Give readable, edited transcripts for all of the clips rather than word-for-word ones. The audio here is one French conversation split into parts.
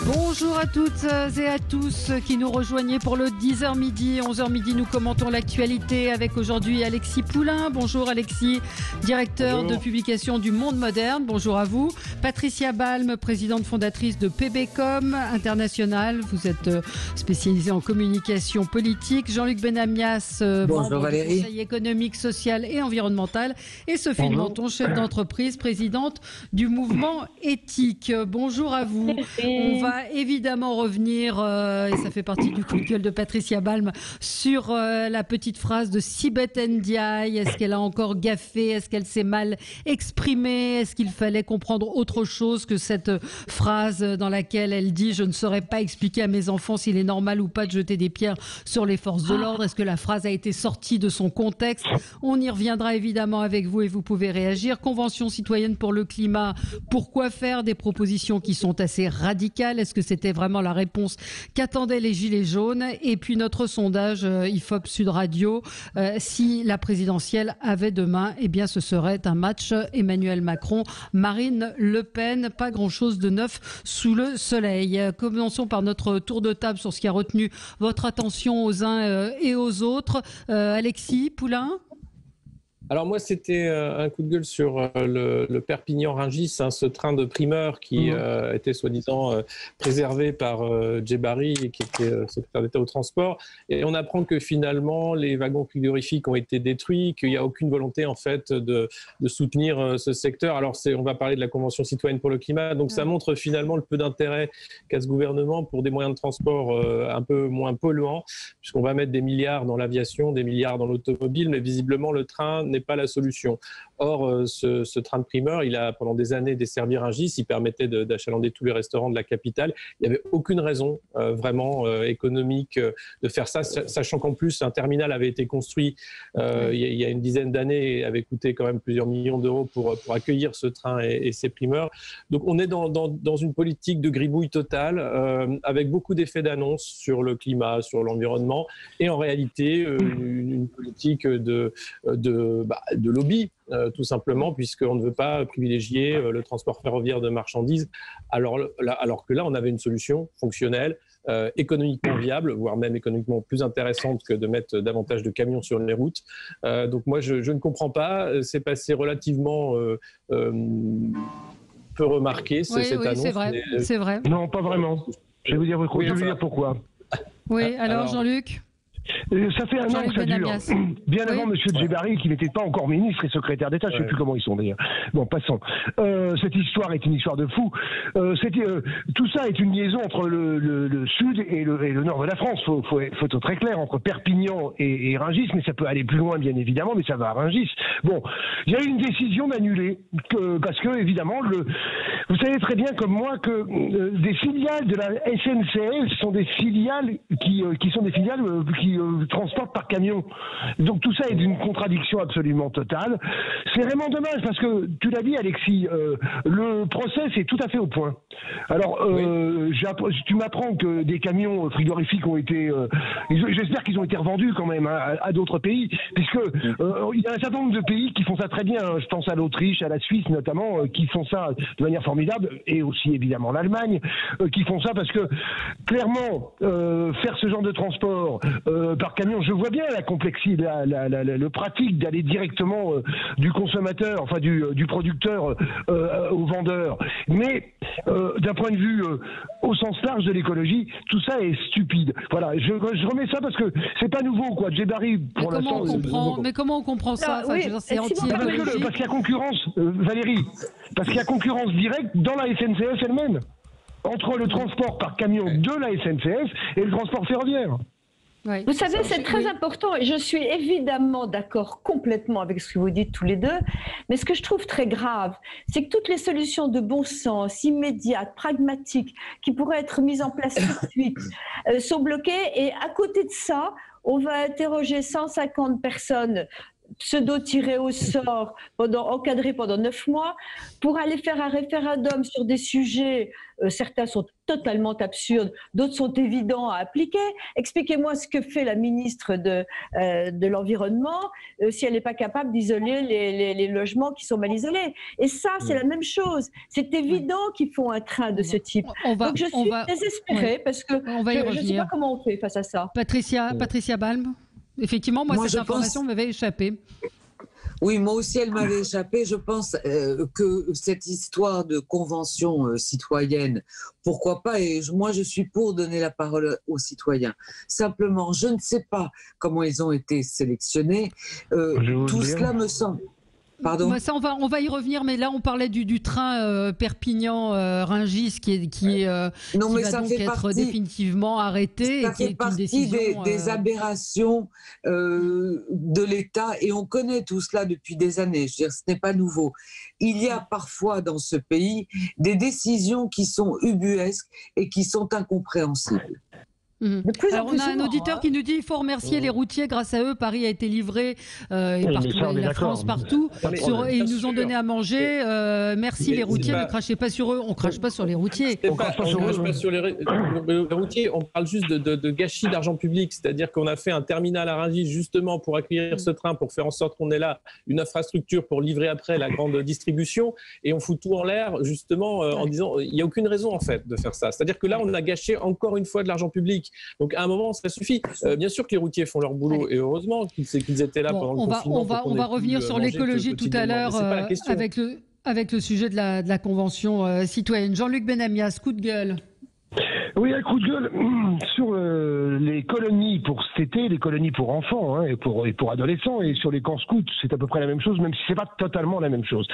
Bonjour à toutes et à tous qui nous rejoignez pour le 10h midi. 11h midi, nous commentons l'actualité avec aujourd'hui Alexis Poulain. Bonjour Alexis, directeur de publication du Monde Moderne. Bonjour à vous. Patricia Balme, présidente fondatrice de PBcom International. Vous êtes spécialisée en communication politique. Jean-Luc Benamias, membre du Conseil économique, social et environnemental. Et Sophie Menton, chef d'entreprise, présidente du mouvement éthique. Bonjour à vous. On va évidemment revenir, et ça fait partie du coup de gueule de Patricia Balme, sur la petite phrase de Sibeth Ndiaye. Est-ce qu'elle a encore gaffé? Est-ce qu'elle s'est mal exprimée? Est-ce qu'il fallait comprendre autre chose que cette phrase dans laquelle elle dit « Je ne saurais pas expliquer à mes enfants s'il est normal ou pas de jeter des pierres sur les forces de l'ordre ». Est-ce que la phrase a été sortie de son contexte? On y reviendra évidemment avec vous et vous pouvez réagir. Convention citoyenne pour le climat, pourquoi faire des propositions qui sont assez radicales? Est-ce que c'était vraiment la réponse qu'attendaient les Gilets jaunes? Et puis notre sondage IFOP Sud Radio, si la présidentielle avait demain, eh bien ce serait un match Emmanuel Macron-Marine Le Pen. Pas grand-chose de neuf sous le soleil. Commençons par notre tour de table sur ce qui a retenu votre attention aux uns et aux autres. Alexis Poulain? Alors moi, c'était un coup de gueule sur le Perpignan-Rungis, ce train de primeur qui était soi-disant préservé par Djebari, qui était secrétaire d'État au transport. Et on apprend que finalement, les wagons frigorifiques ont été détruits, qu'il n'y a aucune volonté en fait de soutenir ce secteur. Alors on va parler de la Convention citoyenne pour le climat, donc ça montre finalement le peu d'intérêt qu'a ce gouvernement pour des moyens de transport un peu moins polluants, puisqu'on va mettre des milliards dans l'aviation, des milliards dans l'automobile, mais visiblement le train n'est pas la solution. Or, ce train de primeur, il a pendant des années desservi Rungis, il permettait d'achalander tous les restaurants de la capitale. Il n'y avait aucune raison vraiment économique de faire ça, sachant qu'en plus, un terminal avait été construit il y a une dizaine d'années et avait coûté quand même plusieurs millions d'euros pour accueillir ce train et ses primeurs. Donc on est dans une politique de gribouille totale, avec beaucoup d'effets d'annonce sur le climat, sur l'environnement, et en réalité une politique de lobby, tout simplement, puisqu'on ne veut pas privilégier le transport ferroviaire de marchandises, alors que là, on avait une solution fonctionnelle, économiquement viable, voire même économiquement plus intéressante que de mettre davantage de camions sur les routes. Donc moi, je ne comprends pas. C'est passé relativement peu remarqué, cette annonce. C'est vrai. Non, pas vraiment. Je vais vous dire pourquoi. Oui, alors Jean-Luc? Ça fait un an que ça dure. Bien avant M. Djebari, qui n'était pas encore ministre et secrétaire d'État, je ne sais plus comment ils sont d'ailleurs. Bon, passons. Cette histoire est une histoire de fou. Tout ça est une liaison entre le sud et le nord de la France. Faut être très clair, entre Perpignan et Rungis, mais ça peut aller plus loin, bien évidemment, mais ça va à Rungis. Bon, il y a eu une décision d'annuler, parce que, évidemment, vous savez très bien comme moi que des filiales de la SNCF sont des filiales qui sont des filiales qui transportent par camion. Donc tout ça est d'une contradiction absolument totale. C'est vraiment dommage parce que, tu l'as dit Alexis, le process est tout à fait au point. Alors, tu m'apprends que des camions frigorifiques ont été... j'espère qu'ils ont été revendus quand même à d'autres pays, puisque il y a un certain nombre de pays qui font ça très bien. Je pense à l'Autriche, à la Suisse notamment, qui font ça de manière formidable, et aussi évidemment l'Allemagne, qui font ça parce que, clairement, faire ce genre de transport par camion, je vois bien la complexité, le pratique d'aller directement du consommateur, enfin du producteur au vendeur. Mais d'un point de vue au sens large de l'écologie, tout ça est stupide. Voilà, je remets ça parce que c'est pas nouveau, quoi. Djebari, pour l'instant... Mais comment on comprend ça? C'est anti-écologique. Parce qu'il y a concurrence, Valérie, parce qu'il y a concurrence directe dans la SNCF elle-même, entre le transport par camion de la SNCF et le transport ferroviaire. Oui. Vous savez, c'est très important et je suis évidemment d'accord complètement avec ce que vous dites tous les deux, mais ce que je trouve très grave, c'est que toutes les solutions de bon sens, immédiates, pragmatiques, qui pourraient être mises en place tout de suite, sont bloquées, et à côté de ça, on va interroger 150 personnes pseudo-tirés au sort, encadrés pendant 9 mois, pour aller faire un référendum sur des sujets, certains sont totalement absurdes, d'autres sont évidents à appliquer. Expliquez-moi ce que fait la ministre de l'Environnement si elle n'est pas capable d'isoler les logements qui sont mal isolés. Et ça, c'est la même chose. C'est évident qu'ils font un train de ce type. Donc je suis désespérée parce que je ne sais pas comment on fait face à ça. Patricia Balme. Effectivement, moi cette information m'avait échappé. Oui, moi aussi, elle m'avait échappé. Je pense que cette histoire de convention citoyenne, pourquoi pas, et moi je suis pour donner la parole aux citoyens. Simplement, je ne sais pas comment ils ont été sélectionnés. Tout cela me semble... Pardon. Ça, on va y revenir, mais là on parlait du train Perpignan-Rungis qui va donc être définitivement arrêté. Ça fait partie des aberrations de l'État, et on connaît tout cela depuis des années. Je veux dire, ce n'est pas nouveau. Il y a parfois dans ce pays des décisions qui sont ubuesques et qui sont incompréhensibles. Alors on a un auditeur qui nous dit qu'il faut remercier les routiers, grâce à eux Paris a été livré et partout, la France partout, et ils nous ont donné à manger, merci les routiers, ne crachez pas sur eux, on crache pas sur les routiers. On crache pas sur les routiers, on parle juste de gâchis d'argent public, c'est-à-dire qu'on a fait un terminal à Rungis justement pour accueillir ce train, pour faire en sorte qu'on ait là une infrastructure pour livrer après la grande distribution, et on fout tout en l'air justement en disant il n'y a aucune raison en fait de faire ça, c'est-à-dire que là on a gâché encore une fois de l'argent public. Donc à un moment, ça suffit. Bien sûr que les routiers font leur boulot, et heureusement qu'ils étaient là pendant le confinement. On va revenir sur l'écologie tout à l'heure avec le sujet de la Convention citoyenne. Jean-Luc Benamias, coup de gueule. Oui, un coup de gueule sur les colonies pour cet été, les colonies pour enfants et pour adolescents, et sur les camps scouts, c'est à peu près la même chose, même si c'est pas totalement la même chose.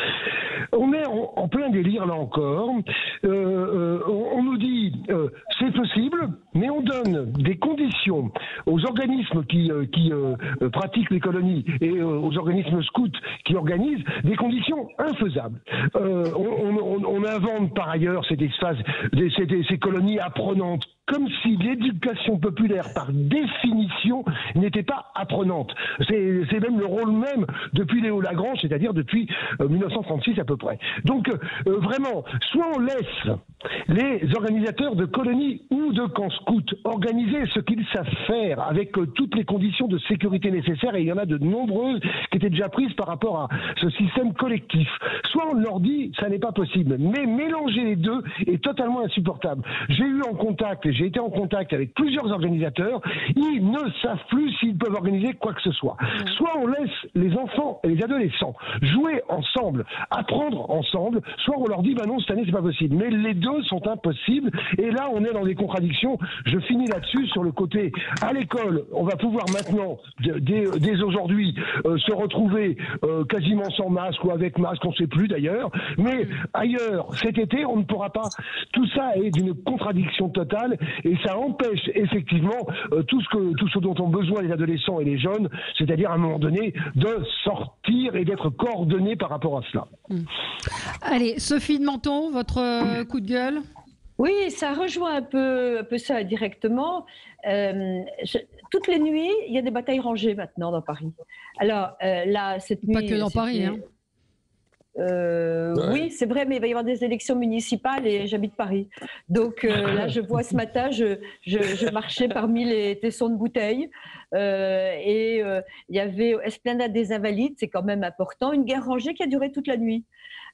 On est en plein délire là encore. On nous dit c'est possible, mais on donne des conditions aux organismes qui pratiquent les colonies et aux organismes scouts qui organisent des conditions infaisables. On invente par ailleurs ces colonies apprenantes, comme si l'éducation populaire, par définition, n'était pas apprenante. C'est même le rôle même depuis Léo Lagrange, c'est-à-dire depuis 1936 à peu près. Donc, vraiment, soit on laisse les organisateurs de colonies ou de camps scouts organiser ce qu'ils savent faire avec toutes les conditions de sécurité nécessaires, et il y en a de nombreuses qui étaient déjà prises par rapport à ce système collectif. Soit on leur dit, ça n'est pas possible, mais mélanger les deux est totalement insupportable. J'ai été en contact avec plusieurs organisateurs, ils ne savent plus s'ils peuvent organiser quoi que ce soit. Soit on laisse les enfants et les adolescents jouer ensemble, apprendre ensemble, soit on leur dit bah non, cette année c'est pas possible. Mais les deux sont impossibles, et là on est dans des contradictions. Je finis là-dessus sur le côté à l'école, on va pouvoir maintenant dès aujourd'hui se retrouver quasiment sans masque ou avec masque, on ne sait plus d'ailleurs, mais ailleurs cet été on ne pourra pas. Tout ça est d'une contradiction totale, et ça empêche effectivement tout ce dont ont besoin les adolescents et les jeunes, c'est-à-dire à un moment donné de sortir et d'être coordonnés par rapport à cela. Allez, Sophie de Menton, votre coup de gueule. Oui, ça rejoint un peu ça directement. Toutes les nuits, il y a des batailles rangées maintenant dans Paris. Alors là, cette nuit... Pas que dans Paris, hein. Oui, c'est vrai, mais il va y avoir des élections municipales et j'habite Paris. Donc là, je vois ce matin, je marchais parmi les tessons de bouteilles et il y avait Esplanade des Invalides, c'est quand même important, une guerre rangée qui a duré toute la nuit.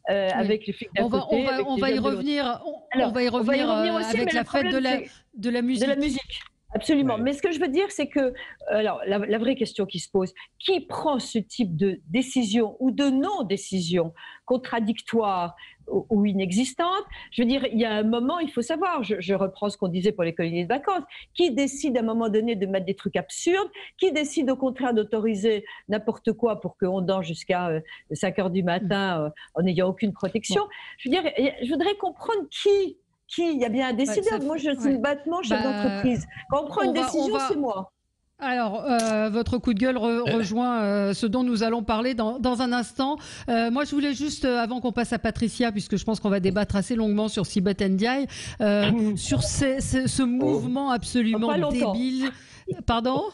Avec les flics d'un côté, on va y revenir. On va y revenir aussi, avec la fête de la musique. De la musique. Absolument. Ouais. Mais ce que je veux dire, c'est que, alors, la vraie question qui se pose, qui prend ce type de décision ou de non-décision contradictoire ou inexistante? Je veux dire, il y a un moment, il faut savoir, je reprends ce qu'on disait pour les colonies de vacances, qui décide à un moment donné de mettre des trucs absurdes, qui décide au contraire d'autoriser n'importe quoi pour qu'on danse jusqu'à 5 heures du matin en n'ayant aucune protection. Bon. Je veux dire, je voudrais comprendre qui il y a bien un décideur. Moi, je suis battement chef d'entreprise. Quand on prend une décision, c'est moi. Alors, votre coup de gueule rejoint ce dont nous allons parler dans un instant. Moi, je voulais juste, avant qu'on passe à Patricia, puisque je pense qu'on va débattre assez longuement sur Sibeth Ndiaye, sur ce mouvement absolument débile. Pardon ?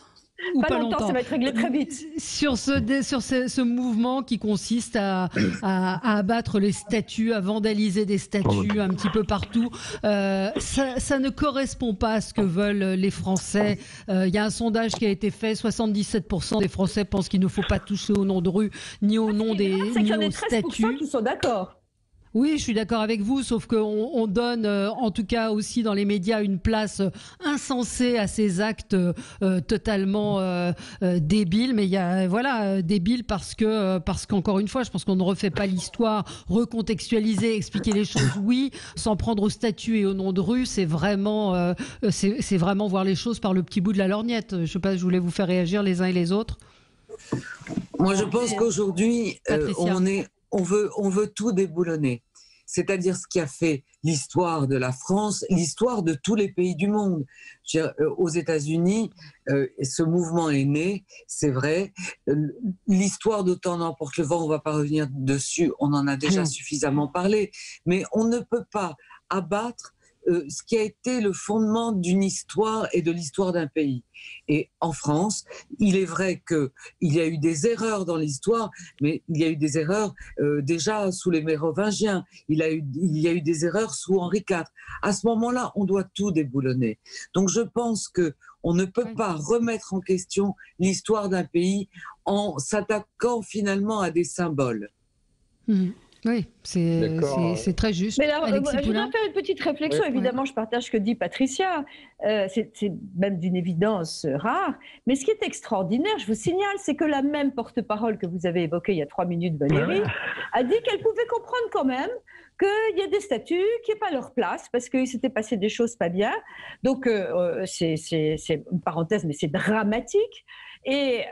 ou pas longtemps, ça va être réglé très vite. Sur ce mouvement qui consiste à abattre les statues, à vandaliser des statues un petit peu partout, ça ne correspond pas à ce que veulent les Français. Il y a un sondage qui a été fait, 77% des Français pensent qu'il ne faut pas toucher au nom de rue, ni au nom des ni aux statues. Qui sont d'accord. Oui, je suis d'accord avec vous, sauf qu'on donne, en tout cas aussi dans les médias, une place insensée à ces actes totalement débiles. Mais il y a, débiles parce qu'encore une fois, je pense qu'on ne refait pas l'histoire, recontextualiser, expliquer les choses. Oui, sans prendre au statut et au nom de rue, c'est vraiment voir les choses par le petit bout de la lorgnette. Je sais pas, je voulais vous faire réagir les uns et les autres. Moi, je pense qu'aujourd'hui, on veut tout déboulonner. C'est-à-dire ce qui a fait l'histoire de la France, l'histoire de tous les pays du monde. Aux États-Unis, ce mouvement est né, c'est vrai. L'histoire d'Autant n'emporte le vent, on ne va pas revenir dessus, on en a déjà suffisamment parlé. Mais on ne peut pas abattre ce qui a été le fondement d'une histoire et de l'histoire d'un pays. Et en France, il est vrai qu'il y a eu des erreurs dans l'histoire, mais il y a eu des erreurs déjà sous les Mérovingiens, il y a eu des erreurs sous Henri IV. À ce moment-là, on doit tout déboulonner. Donc je pense qu'on ne peut pas remettre en question l'histoire d'un pays en s'attaquant finalement à des symboles. Oui, c'est très juste. Mais alors, je voudrais faire une petite réflexion. Évidemment, je partage ce que dit Patricia. C'est même d'une évidence rare. Mais ce qui est extraordinaire, je vous signale, c'est que la même porte-parole que vous avez évoquée il y a 3 minutes, Valérie, a dit qu'elle pouvait comprendre quand même qu'il y a des statues qui n'aient pas leur place parce qu'il s'était passé des choses pas bien. Donc, c'est une parenthèse, mais c'est dramatique. Et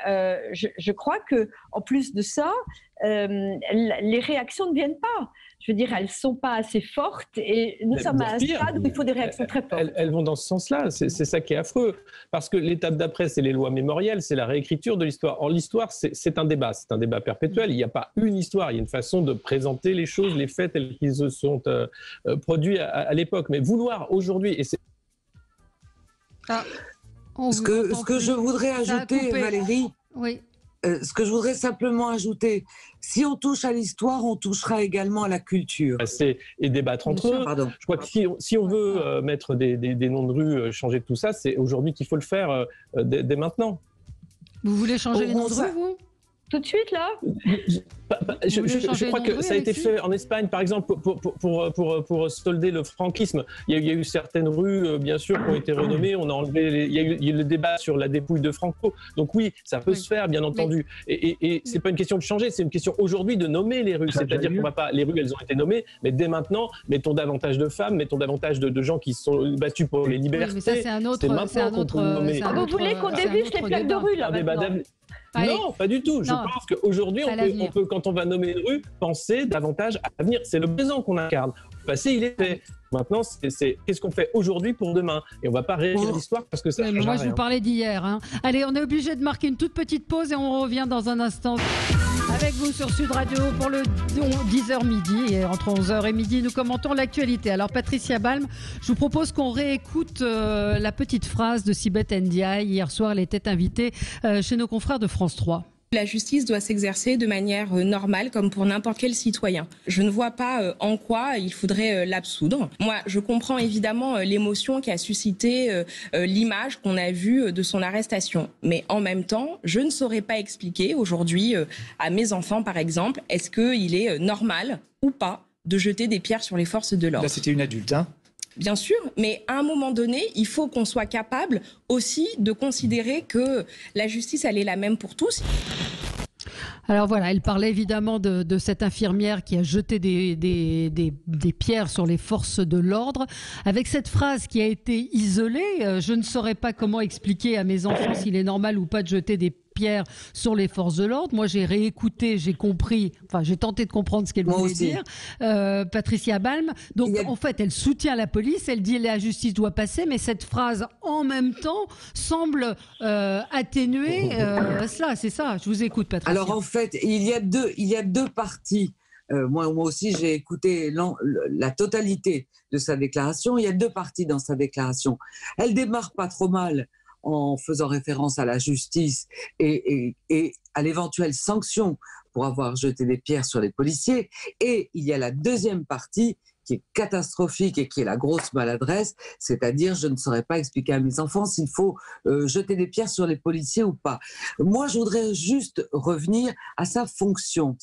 je crois qu'en plus de ça, les réactions ne viennent pas. Je veux dire, elles ne sont pas assez fortes et nous sommes à un stade où il faut des réactions très fortes. Elles vont dans ce sens-là, c'est ça qui est affreux. Parce que l'étape d'après, c'est les lois mémorielles, c'est la réécriture de l'histoire. Or, l'histoire, c'est un débat perpétuel. Il n'y a pas une histoire, il y a une façon de présenter les choses, les faits tels qu'ils se sont produits à l'époque. Mais vouloir aujourd'hui... Et ce que je voudrais ajouter, Valérie, ce que je voudrais simplement ajouter, si on touche à l'histoire, on touchera également à la culture. Et débattre entre eux. Pardon. Je crois que si on veut mettre des noms de rue, changer tout ça, c'est aujourd'hui qu'il faut le faire dès maintenant. Vous voulez changer les noms de rue, vous ? Tout de suite, là ? Je crois que ça a été fait en Espagne, par exemple, pour solder le franquisme. Il y a eu certaines rues, bien sûr, qui ont été renommées. On a enlevé il y a eu le débat sur la dépouille de Franco. Donc oui, ça peut se faire, bien entendu. Et c'est pas une question de changer, c'est une question aujourd'hui de nommer les rues. C'est-à-dire qu'on va pas... Les rues, elles ont été nommées, mais dès maintenant, mettons davantage de femmes, mettons davantage de gens qui sont battus pour les libertés. Oui, mais ça, c'est un autre... Vous voulez qu'on dévisse les plaques de rue, là, maintenant ? Non, pas du tout. Je pense qu'aujourd'hui, on peut, quand on va nommer une rue, penser davantage à l'avenir. C'est le présent qu'on incarne. Le passé, il est fait. Maintenant, c'est qu'est-ce qu'on fait aujourd'hui pour demain. Et on ne va pas réécrire l'histoire parce que ça change rien. Moi, je vous parlais d'hier. Allez, on est obligé de marquer une toute petite pause et on revient dans un instant avec vous sur Sud Radio pour le 10h midi. Et entre 11h et midi, nous commentons l'actualité. Alors, Patricia Balme, je vous propose qu'on réécoute la petite phrase de Sibeth Ndiaye. Hier soir, elle était invitée chez nos confrères de France 3. La justice doit s'exercer de manière normale, comme pour n'importe quel citoyen. Je ne vois pas en quoi il faudrait l'absoudre. Moi, je comprends évidemment l'émotion qui a suscité l'image qu'on a vue de son arrestation. Mais en même temps, je ne saurais pas expliquer aujourd'hui à mes enfants, par exemple, est-ce qu'il est normal ou pas de jeter des pierres sur les forces de l'ordre. Là, c'était une adulte, hein ? Bien sûr, mais à un moment donné, il faut qu'on soit capable aussi de considérer que la justice, elle est la même pour tous. Alors voilà, elle parlait évidemment de cette infirmière qui a jeté des pierres sur les forces de l'ordre. Avec cette phrase qui a été isolée, je ne saurais pas comment expliquer à mes enfants s'il est normal ou pas de jeter des pierres sur les forces de l'ordre. Moi, j'ai réécouté, j'ai compris, enfin, j'ai tenté de comprendre ce qu'elle voulait dire. Patricia Balme. Donc, en fait, elle soutient la police, elle dit la justice doit passer, mais cette phrase, en même temps, semble atténuer cela. C'est ça. Je vous écoute, Patricia. Alors, en fait, il y a deux parties. Moi aussi, j'ai écouté la totalité de sa déclaration. Il y a deux parties dans sa déclaration. Elle démarre pas trop mal en faisant référence à la justice et à l'éventuelle sanction pour avoir jeté des pierres sur les policiers. Et il y a la deuxième partie qui est catastrophique et qui est la grosse maladresse, c'est-à-dire je ne saurais pas expliquer à mes enfants s'il faut jeter des pierres sur les policiers ou pas. Moi, je voudrais juste revenir à sa fonction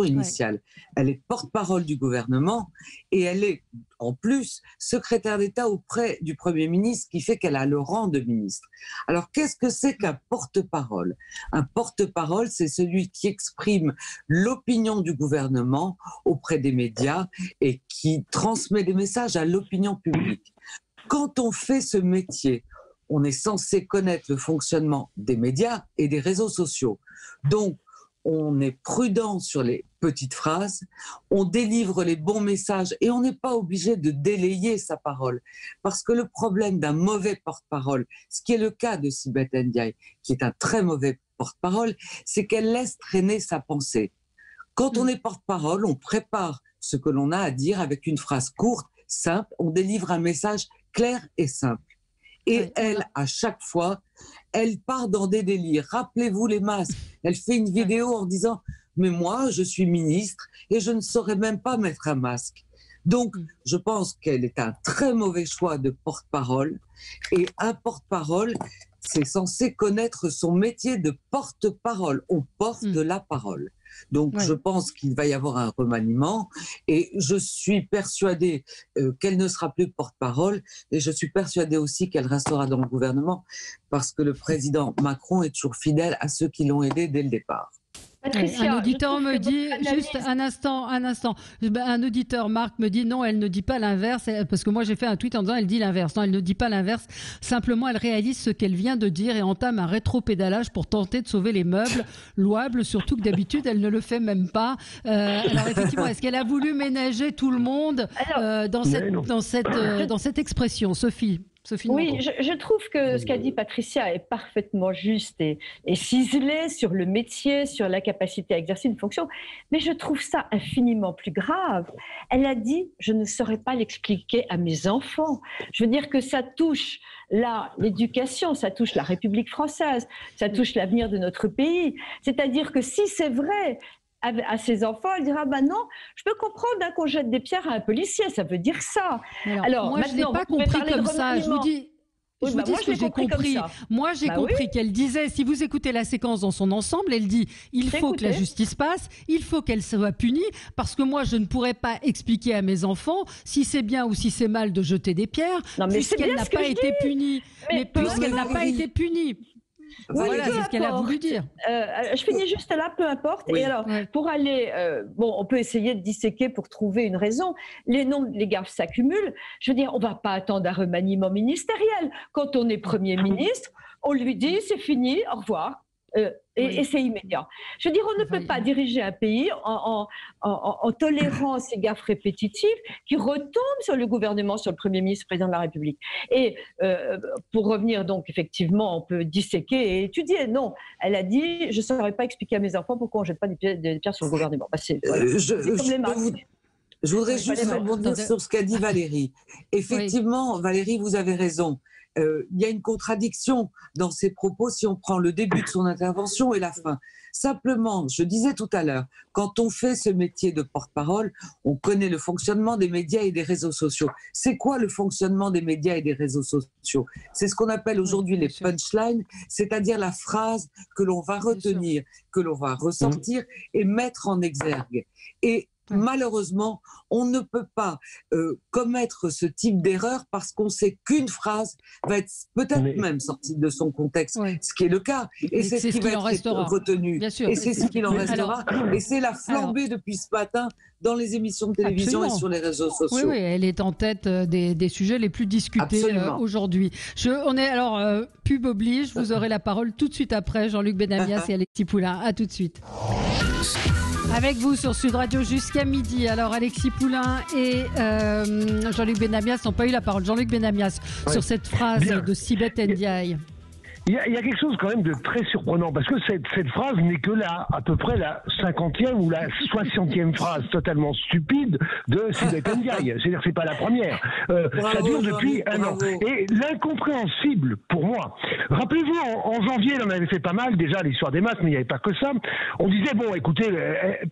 initiale. Ouais. Elle est porte-parole du gouvernement et elle est en plus secrétaire d'État auprès du Premier ministre, qui fait qu'elle a le rang de ministre. Alors, qu'est-ce que c'est qu'un porte-parole ? Un porte-parole, c'est celui qui exprime l'opinion du gouvernement auprès des médias et qui transmet des messages à l'opinion publique. Quand on fait ce métier, on est censé connaître le fonctionnement des médias et des réseaux sociaux. Donc, on est prudent sur les petites phrases, on délivre les bons messages et on n'est pas obligé de délayer sa parole. Parce que le problème d'un mauvais porte-parole, ce qui est le cas de Sibeth Ndiaye, qui est un très mauvais porte-parole, c'est qu'elle laisse traîner sa pensée. Quand on est porte-parole, on prépare ce que l'on a à dire avec une phrase courte, simple, on délivre un message clair et simple. Et elle, à chaque fois, elle part dans des délires. Rappelez-vous les masques. Elle fait une vidéo en disant « Mais moi, je suis ministre et je ne saurais même pas mettre un masque. » Donc, je pense qu'elle est un très mauvais choix de porte-parole. Et un porte-parole, c'est censé connaître son métier de porte-parole. On porte la parole. Donc, je pense qu'il va y avoir un remaniement et je suis persuadée qu'elle ne sera plus porte-parole et je suis persuadée aussi qu'elle restera dans le gouvernement parce que le président Macron est toujours fidèle à ceux qui l'ont aidé dès le départ. Patricia, un auditeur me dit, juste un instant, un auditeur, Marc, me dit non, elle ne dit pas l'inverse, parce que moi j'ai fait un tweet en disant elle dit l'inverse. Non, elle ne dit pas l'inverse, simplement elle réalise ce qu'elle vient de dire et entame un rétro-pédalage pour tenter de sauver les meubles, louable, surtout que d'habitude elle ne le fait même pas. Alors effectivement, est-ce qu'elle a voulu ménager tout le monde dans cette expression, Sophie? Oui, je trouve que ce qu'a dit Patricia est parfaitement juste et ciselé sur le métier, sur la capacité à exercer une fonction, mais je trouve ça infiniment plus grave. Elle a dit « je ne saurais pas l'expliquer à mes enfants ». Je veux dire que ça touche l'éducation, ça touche la République française, ça touche l'avenir de notre pays. C'est-à-dire que si c'est vrai, à ses enfants, elle dira bah non, je peux comprendre qu'on jette des pierres à un policier, ça veut dire ça. Alors moi je n'ai pas compris comme ça. Je vous dis ce que j'ai compris. Moi j'ai compris qu'elle disait, si vous écoutez la séquence dans son ensemble, elle dit il faut que la justice passe, il faut qu'elle soit punie, parce que moi je ne pourrais pas expliquer à mes enfants si c'est bien ou si c'est mal de jeter des pierres, puisqu'elle n'a pas été punie. Mais puisqu'elle n'a pas été punie. Voilà, c'est ce qu'elle a voulu dire. Je finis juste là, peu importe. Oui. Et alors, pour aller, on peut essayer de disséquer pour trouver une raison. Les gaffes s'accumulent. Je veux dire, on ne va pas attendre un remaniement ministériel. Quand on est Premier ministre, on lui dit c'est fini, au revoir. Et c'est immédiat. Je veux dire, on ne peut pas diriger un pays en tolérant ces gaffes répétitives qui retombent sur le gouvernement, sur le Premier ministre, le Président de la République. Et pour revenir donc, effectivement, on peut disséquer et étudier. Non, elle a dit, je ne saurais pas expliquer à mes enfants pourquoi on ne jette pas des pierres sur le gouvernement. C'est comme les masques. Je voudrais juste rebondir sur ce qu'a dit Valérie. Effectivement, Valérie, vous avez raison. Il y a une contradiction dans ses propos si on prend le début de son intervention et la fin. Simplement, je disais tout à l'heure, quand on fait ce métier de porte-parole, on connaît le fonctionnement des médias et des réseaux sociaux. C'est quoi le fonctionnement des médias et des réseaux sociaux? C'est ce qu'on appelle aujourd'hui les punchlines, c'est-à-dire la phrase que l'on va retenir, que l'on va ressortir et mettre en exergue. Et malheureusement, on ne peut pas commettre ce type d'erreur parce qu'on sait qu'une phrase va être peut-être même sortie de son contexte, ce qui est le cas. Et c'est ce qui va être retenu. Et c'est ce qu'il en restera. Et c'est la flambée depuis ce matin dans les émissions de télévision et sur les réseaux sociaux. Oui, elle est en tête des sujets les plus discutés aujourd'hui. Pub oblige, vous aurez la parole tout de suite après Jean-Luc Benamias et Alexis Poulain. À tout de suite. Avec vous sur Sud Radio jusqu'à midi. Alors Alexis Poulain et Jean-Luc Benamias n'ont pas eu la parole. Jean-Luc Benamias, sur cette phrase de Sibeth Ndiaye. Il y a quelque chose quand même de très surprenant, parce que cette phrase n'est que à peu près la 50e ou la 60e phrase totalement stupide de Sibeth Ndiaye. C'est-à-dire que c'est pas la première. Ça dure depuis un an. Et l'incompréhensible, pour moi, rappelez-vous, en janvier, on avait fait pas mal, déjà l'histoire des masques, mais il n'y avait pas que ça. On disait, bon, écoutez,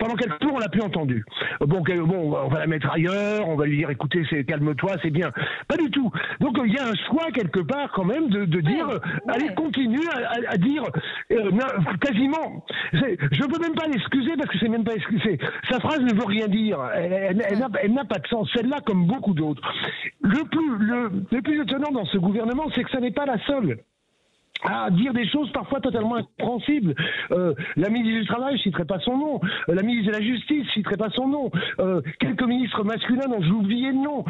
pendant quelques jours, on l'a plus entendu. Bon, on va la mettre ailleurs, on va lui dire, écoutez, calme-toi, c'est bien. Pas du tout. Donc il y a un choix quelque part quand même de dire, allez, continue à dire quasiment. Je ne peux même pas l'excuser parce que c'est même pas excusé. Sa phrase ne veut rien dire. Elle n'a pas de sens. Celle-là, comme beaucoup d'autres. Le plus étonnant dans ce gouvernement, c'est que ça n'est pas la seule à dire des choses parfois totalement incompréhensibles. La ministre du Travail, je ne citerai pas son nom. La ministre de la Justice, je ne citerai pas son nom. Quelques ministres masculins dont j'ai oublié le nom,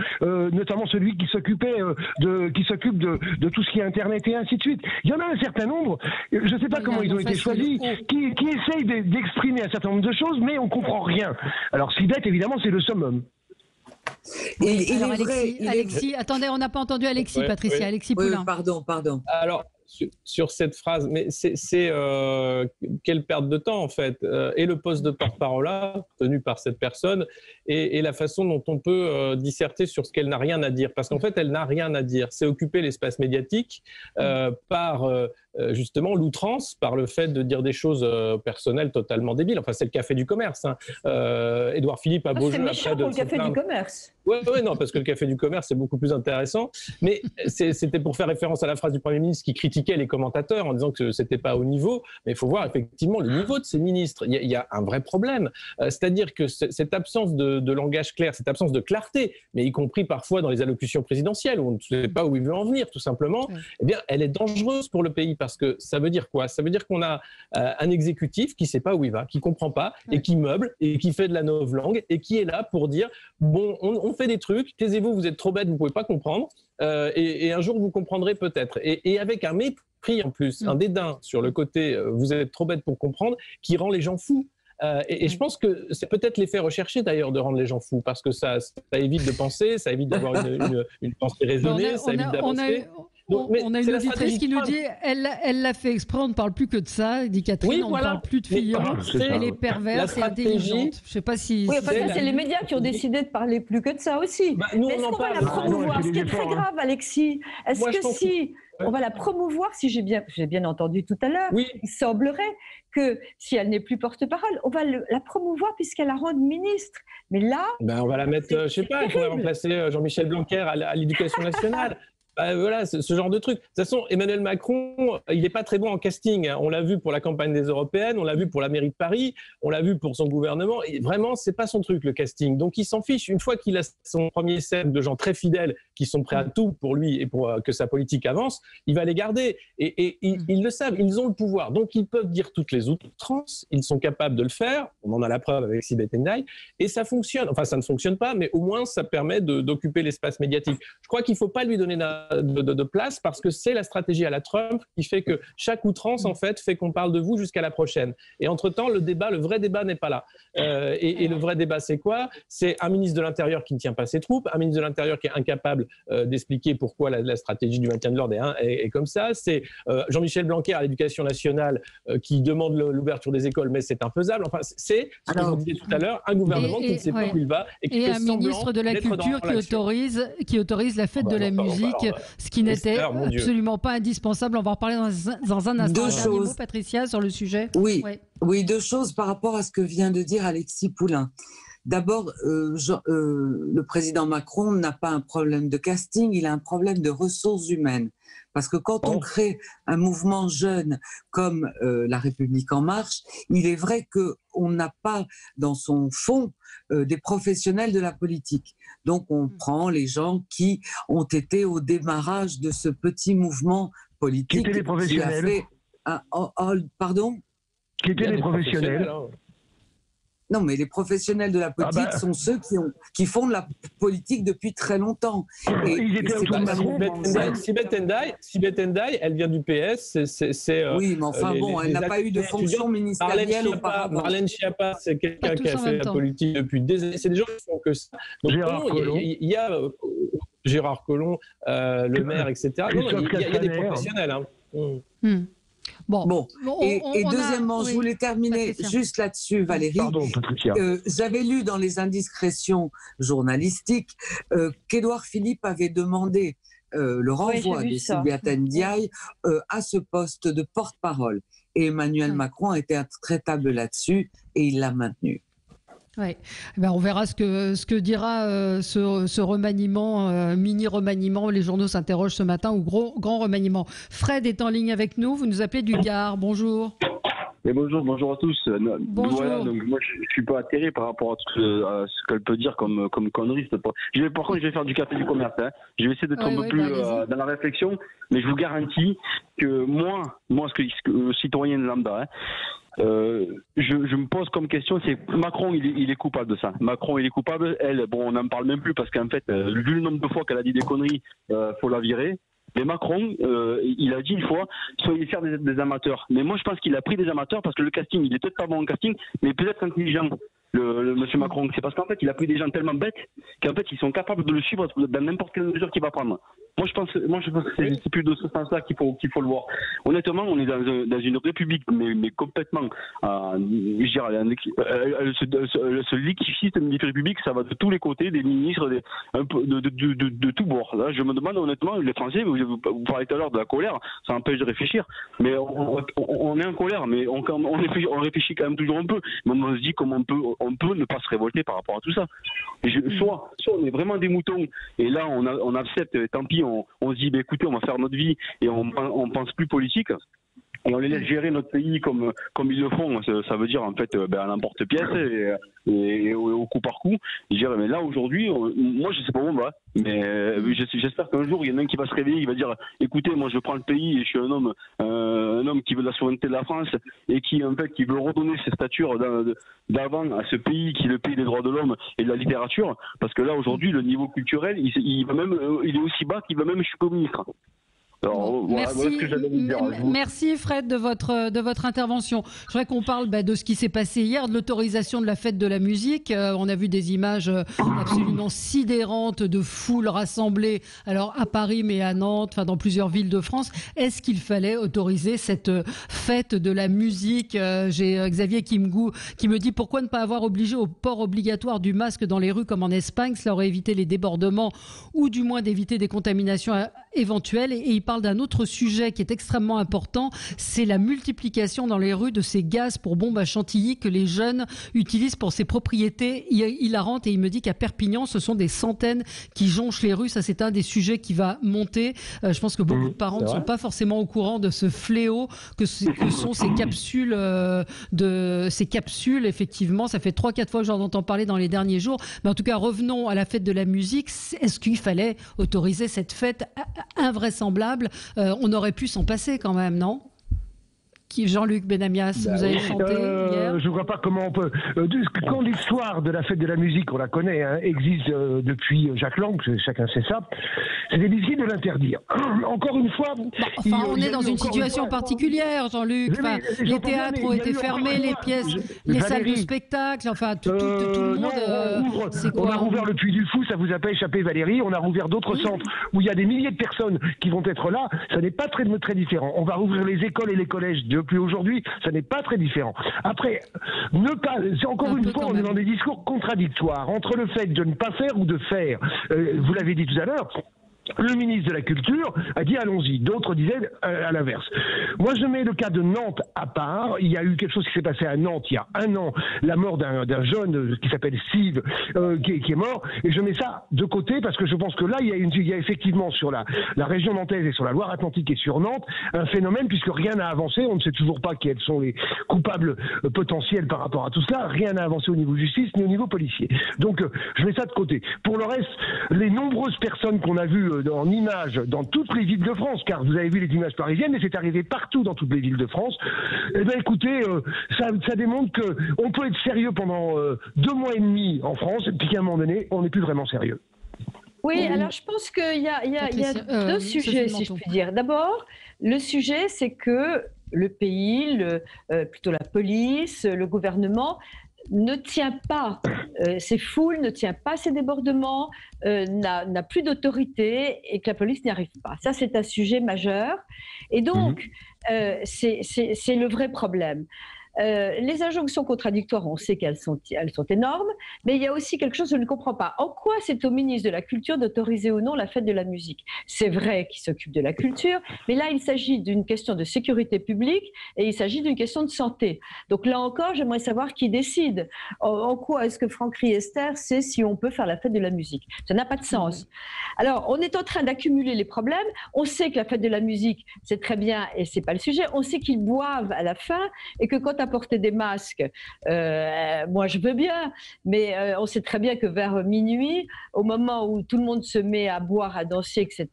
notamment celui qui s'occupe de tout ce qui est Internet et ainsi de suite. Il y en a un certain nombre, je ne sais pas comment ils ont été choisis, qui essayent d'exprimer un certain nombre de choses, mais on ne comprend rien. Alors Sibeth, évidemment, c'est le summum. Alors Alexis, attendez, on n'a pas entendu Alexis, Patricia. Alexis Poulain. Pardon. Alors, sur cette phrase, mais c'est quelle perte de temps en fait, et le poste de porte-parole tenu par cette personne, et la façon dont on peut disserter sur ce qu'elle n'a rien à dire, parce qu'en fait elle n'a rien à dire, c'est occuper l'espace médiatique par justement l'outrance, par le fait de dire des choses personnelles totalement débiles. Enfin, c'est le café du commerce. Édouard Philippe a beau jeu après de le café du commerce. Oui, non, parce que le café du commerce, c'est beaucoup plus intéressant. Mais c'était pour faire référence à la phrase du Premier ministre qui critiquait les commentateurs en disant que c'était pas au niveau. Mais il faut voir effectivement le niveau de ces ministres. Il y a un vrai problème. C'est-à-dire que cette absence de langage clair, cette absence de clarté, mais y compris parfois dans les allocutions présidentielles où on ne sait pas où il veut en venir, tout simplement, eh bien, elle est dangereuse pour le pays parce que ça veut dire quoi? Ça veut dire qu'on a un exécutif qui ne sait pas où il va, qui ne comprend pas et qui meuble et qui fait de la novlangue et qui est là pour dire bon, on fait des trucs, taisez-vous, vous êtes trop bêtes, vous ne pouvez pas comprendre, et un jour vous comprendrez peut-être. Et avec un mépris en plus, un dédain sur le côté vous êtes trop bêtes pour comprendre, qui rend les gens fous. Et je pense que c'est peut-être l'effet recherché d'ailleurs de rendre les gens fous, parce que ça évite de penser, ça évite d'avoir une pensée raisonnée, ça évite d'avancer. On a une auditrice qui nous dit elle l'a fait exprès, on ne parle plus que de ça, dit Catherine, on ne parle plus de Fillon, elle est perverse et intelligente. Je sais pas si... Oui, enfin, c'est les médias qui ont décidé de parler plus que de ça aussi. Mais est-ce qu'on va la promouvoir? Ce qui est très grave, Alexis, est-ce que si on va la promouvoir, si j'ai bien entendu tout à l'heure, il semblerait que si elle n'est plus porte-parole, on va la promouvoir puisqu'elle la rend ministre. Mais là... on va la mettre, je ne sais pas, il faudrait remplacer Jean-Michel Blanquer à l'Éducation nationale. Voilà, ce genre de truc. De toute façon, Emmanuel Macron, il n'est pas très bon en casting. On l'a vu pour la campagne des Européennes, on l'a vu pour la mairie de Paris, on l'a vu pour son gouvernement. Et vraiment, c'est pas son truc, le casting. Donc, il s'en fiche. Une fois qu'il a son premier cercle de gens très fidèles qui sont prêts à tout pour lui et pour que sa politique avance, il va les garder. Et ils le savent, ils ont le pouvoir. Donc, ils peuvent dire toutes les outrances. Ils sont capables de le faire. On en a la preuve avec Sibeth Ndiaye. Et ça fonctionne. Enfin, ça ne fonctionne pas, mais au moins, ça permet d'occuper l'espace médiatique. Je crois qu'il ne faut pas lui donner de place, parce que c'est la stratégie à la Trump qui fait que chaque outrance en fait qu'on parle de vous jusqu'à la prochaine. Et entre-temps, le vrai débat n'est pas là. Et le vrai débat, c'est quoi? C'est un ministre de l'Intérieur qui ne tient pas ses troupes, un ministre de l'Intérieur qui est incapable d'expliquer pourquoi la stratégie du maintien de l'ordre est comme ça. C'est Jean-Michel Blanquer à l'Éducation nationale qui demande l'ouverture des écoles, mais c'est infaisable. Enfin, c'est ce que je vous disais tout à l'heure, un gouvernement qui ne sait pas où il va et qui fait un ministre de la Culture qui autorise la fête de la musique, ce qui n'était absolument pas indispensable. On va en reparler dans un instant. Deux choses. Patricia, sur le sujet. Oui, deux choses par rapport à ce que vient de dire Alexis Poulain. D'abord, le président Macron n'a pas un problème de casting, il a un problème de ressources humaines. Parce que quand on crée un mouvement jeune comme La République En Marche, il est vrai qu'on n'a pas dans son fond des professionnels de la politique. Donc on prend les gens qui ont été au démarrage de ce petit mouvement politique. Qui étaient les professionnels? Pardon? Qui étaient les professionnels? Non, mais les professionnels de la politique sont ceux qui font de la politique depuis très longtemps. Ils étaient autour de Macron. Sibeth Ndiaye, elle vient du PS. Oui, mais enfin elle n'a pas eu de fonction ministérielle auparavant. Marlène Schiappa, c'est quelqu'un qui a fait la politique depuis des années. C'est des gens qui font que ça. Donc, il y a Gérard Collomb, le maire, etc. Il y a des professionnels. Bon. Et deuxièmement, je voulais terminer juste là-dessus, Valérie. Pardon, Patricia. J'avais lu dans les indiscrétions journalistiques qu'Édouard Philippe avait demandé le renvoi de Sylviata Ndiaye à ce poste de porte-parole. Et Emmanuel Macron a été intraitable là-dessus et il l'a maintenu. Ouais. On verra ce que dira ce remaniement, mini-remaniement. Les journaux s'interrogent ce matin, ou grand remaniement. Fred est en ligne avec nous. Vous nous appelez du Gard. Bonjour. Et bonjour à tous. Bonjour. Voilà, donc moi je suis pas atterré par rapport à ce qu'elle peut dire comme connerie. Par contre, je vais faire du café du commerce. Hein. Je vais essayer d'être un peu plus dans la réflexion, mais je vous garantis que moi, ce citoyen lambda, je me pose comme question, c'est Macron, il est coupable de ça. Macron, il est coupable. Elle, on n'en parle même plus parce qu'en fait, vu le nombre de fois qu'elle a dit des conneries, faut la virer. Mais Macron, il a dit une fois, soyez fiers des amateurs. Mais moi, je pense qu'il a pris des amateurs parce que le casting, il est peut-être pas bon en casting, mais peut-être intelligent. Le monsieur Macron, c'est parce qu'en fait, il a pris des gens tellement bêtes qu'en fait, ils sont capables de le suivre dans n'importe quelle mesure qu'il va prendre. Moi, je pense que c'est plus de ce sens-là qu'il faut le voir. Honnêtement, on est dans une république, mais complètement, je dirais, ce liquide de république, ça va de tous les côtés, des ministres, un peu de tous bords. Là, je me demande honnêtement, les Français, vous parlez tout à l'heure de la colère, ça empêche de réfléchir, mais on est en colère, mais on réfléchit quand même toujours un peu. Mais on se dit comment on peut ne pas se révolter par rapport à tout ça. Soit on est vraiment des moutons, et là on accepte, tant pis, on se dit écoutez, on va faire notre vie et on pense plus politique. Et on les laisse gérer notre pays comme ils le font. Ça veut dire en fait à l'emporte-pièce et au coup par coup. Je dirais, mais là aujourd'hui, moi je sais pas où on va, mais j'espère qu'un jour il y en a un qui va se réveiller, il va dire écoutez, moi je prends le pays et je suis un homme qui veut la souveraineté de la France et qui veut redonner ses statures d'avant à ce pays qui est le pays des droits de l'homme et de la littérature, parce que là aujourd'hui le niveau culturel il est aussi bas qu'il va même jusqu'au ministre. Alors, merci Fred de votre intervention. Je voudrais qu'on parle de ce qui s'est passé hier, de l'autorisation de la fête de la musique. On a vu des images absolument sidérantes de foules rassemblées, alors à Paris mais à Nantes, dans plusieurs villes de France. Est-ce qu'il fallait autoriser cette fête de la musique? J'ai Xavier Kimgou qui me dit pourquoi ne pas avoir obligé au port obligatoire du masque dans les rues comme en Espagne? Cela aurait évité les débordements ou du moins d'éviter des contaminations éventuelles. Et il parle d'un autre sujet qui est extrêmement important, c'est la multiplication dans les rues de ces gaz pour bombes à chantilly que les jeunes utilisent pour ces propriétés hilarantes. Et il me dit qu'à Perpignan, ce sont des centaines qui jonchent les rues. Ça, c'est un des sujets qui va monter. Je pense que beaucoup de parents ne sont pas forcément au courant de ce fléau que sont ces capsules. Ces capsules, effectivement, ça fait 3-4 fois que j'en entends parler dans les derniers jours. Mais en tout cas, revenons à la fête de la musique. Est-ce qu'il fallait autoriser cette fête invraisemblable? On aurait pu s'en passer quand même, non? Jean-Luc Benamias, vous avez chanté hier. Je ne vois pas comment on peut. Quand l'histoire de la fête de la musique, on la connaît, existe depuis Jacques Lang, chacun sait ça, c'était difficile de l'interdire. Encore une fois. On est dans une situation particulière, Jean-Luc. Les théâtres ont été fermés, les pièces, les salles de spectacle, tout le monde. On a rouvert le Puy du Fou, ça vous a pas échappé, Valérie. On a rouvert d'autres centres où il y a des milliers de personnes qui vont être là. Ça n'est pas très différent. On va rouvrir les écoles et les collèges depuis aujourd'hui, ça n'est pas très différent. Après, encore une fois, on est dans des discours contradictoires entre le fait de ne pas faire ou de faire. Vous l'avez dit tout à l'heure. Le ministre de la Culture a dit allons-y. D'autres disaient à l'inverse. Moi, je mets le cas de Nantes à part. Il y a eu quelque chose qui s'est passé à Nantes il y a 1 an, la mort d'un jeune qui s'appelle Steve, qui est mort. Et je mets ça de côté parce que je pense que là, il y a effectivement sur la région nantaise et sur la Loire-Atlantique et sur Nantes un phénomène puisque rien n'a avancé. On ne sait toujours pas quels sont les coupables potentiels par rapport à tout cela. Rien n'a avancé au niveau justice ni au niveau policier. Donc, je mets ça de côté. Pour le reste, les nombreuses personnes qu'on a vues en images dans toutes les villes de France, car vous avez vu les images parisiennes, et c'est arrivé partout dans toutes les villes de France. Eh bien, écoutez, ça démontre qu'on peut être sérieux pendant 2 mois et demi en France, et puis qu'à un moment donné, on n'est plus vraiment sérieux. Oui, alors je pense qu'il y a 2 sujets, si je puis dire. D'abord, le sujet, c'est que le pays, plutôt la police, le gouvernement, ne tient pas ces foules, ne tient pas ces débordements, n'a plus d'autorité et que la police n'y arrive pas. Ça, c'est un sujet majeur. Et donc, c'est le vrai problème. Les injonctions contradictoires, on sait qu'elles sont énormes, mais il y a aussi quelque chose que je ne comprends pas. En quoi c'est au ministre de la Culture d'autoriser ou non la fête de la musique? C'est vrai qu'il s'occupe de la culture, mais là, il s'agit d'une question de sécurité publique et il s'agit d'une question de santé. Donc là encore, j'aimerais savoir qui décide. En quoi est-ce que Franck Riester sait si on peut faire la fête de la musique? Ça n'a pas de sens. Alors, on est en train d'accumuler les problèmes. On sait que la fête de la musique, c'est très bien et c'est pas le sujet. On sait qu'ils boivent à la fin et que quand porter des masques, moi je veux bien, mais on sait très bien que vers minuit, au moment où tout le monde se met à boire, à danser, etc.,